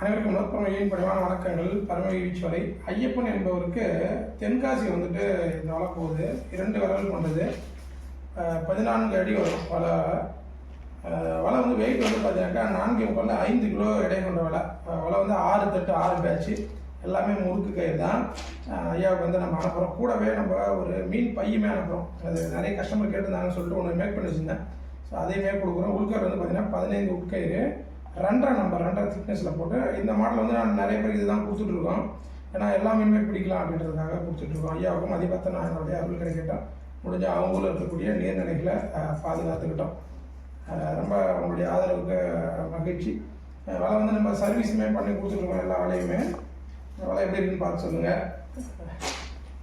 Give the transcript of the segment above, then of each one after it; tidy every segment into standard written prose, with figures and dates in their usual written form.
அனைவருக்கும் முதற்பரமையின் பணிவான வணக்கங்கள். பரம வீச்சுவரை ஐயப்பன் என்பவருக்கு தென்காசி வந்துட்டு இந்த வலை போகுது. 2 விரல் கொண்டது, 14 அடி வரும் வலை. வலை வந்து வெயிட் வந்து பார்த்தீங்கன்னாக்கா 4 5 கிலோ எடை கொண்ட வலை. வலை வந்து 6 தட்டு 6 பேட்ச்சு, எல்லாமே முறுக்கு கயிறு தான். ஐயாவுக்கு வந்து நம்ம அனுப்புகிறோம். கூடவே நம்ம ஒரு மீன் பையுமே அனுப்புகிறோம். அது நிறைய கஸ்டமர் கேட்டிருந்தாங்கன்னு சொல்லிட்டு ஒன்று மேக் பண்ணி வச்சுருந்தேன். ஸோ அதையுமே கொடுக்குறோம். உள்கயிறு வந்து பார்த்தீங்கன்னா 15 உட்கயிறு 2.5 நம்பர் 2.5 திக்னஸில் போட்டு இந்த மாடல் வந்து நான் நிறைய பேருக்கு இதுதான் கொடுத்துட்ருக்கோம். ஏன்னா எல்லா மீனுமே பிடிக்கலாம் அப்படின்றதுக்காக கொடுத்துட்ருக்கோம். ஐயாவுக்கும் அதிபத்த நான் என்னுடைய அருள் கிடைக்கட்டும். முடிஞ்ச அவங்களும் இருக்கக்கூடிய நீர்நிலைகளை பாதுகாத்துக்கிட்டோம். ரொம்ப அவங்களுடைய ஆதரவுக்கு மகிழ்ச்சி. வலை வந்து நம்ம சர்வீஸுமே பண்ணி கொடுத்துட்ருக்கோம். எல்லா வேலையுமே வலை எப்படி இருக்குன்னு பார்த்து சொல்லுங்கள்.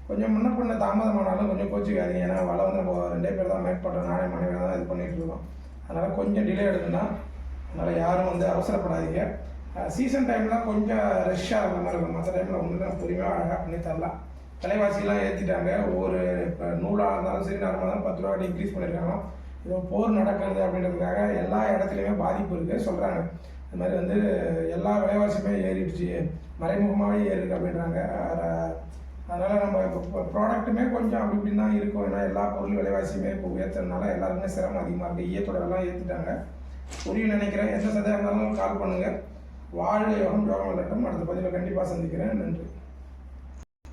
கொஞ்சம் முன்ன பண்ண தாமதமானாலும் கொஞ்சம் கோச்சிக்காதீங்க. ஏன்னா வலை வந்து நம்ம 2 பேர் தான் மேக் பண்ணுறோம். நானே மனைவி தான் இது பண்ணிகிட்டு இருக்கோம். அதனால் கொஞ்சம் டிலே எடுக்குன்னா, அதனால் யாரும் வந்து அவசரப்படாதீங்க. சீசன் டைமில் கொஞ்சம் ரஷ்ஷாக இருக்கிற மாதிரி இருக்கும். மற்ற டைமில் ஒன்று பொறுமையாக அழகாக பண்ணி தரலாம். விலைவாசிலாம் ஏற்றிட்டாங்க. ஒவ்வொரு இப்போ நூலாக இருந்தாலும் சரி, நார்மலாக தான் 10 ரூபா இன்க்ரீஸ் பண்ணியிருக்காங்க. ஏதோ போர் நடக்கிறது அப்படின்றதுக்காக எல்லா இடத்துலையுமே பாதிப்பு இருக்குது சொல்கிறாங்க. அது மாதிரி வந்து எல்லா விலைவாசியுமே ஏறிடுச்சு, மறைமுகமாகவே ஏறிருக்கு அப்படின்றாங்க. அதனால் நம்ம இப்போ ப்ராடக்ட்டுமே கொஞ்சம் அப்படி இப்படின்னு தான் இருக்கும். ஏன்னா எல்லா பொருள் விலைவாசியுமே இப்போ உயர்த்துறதுனால எல்லாருக்குமே சிரமம் அதிகமாக இருக்குது. ஈயத்தோட எல்லாம் ஏற்றிட்டாங்க. புரியும் நினைக்கிறேன். எந்த சதையாக இருந்தாலும் கால் பண்ணுங்கள். வாழ்க யோகம் யோகம் இல்லட்டும். அடுத்த பதிவில் கண்டிப்பாக சந்திக்கிறேன். நன்றி.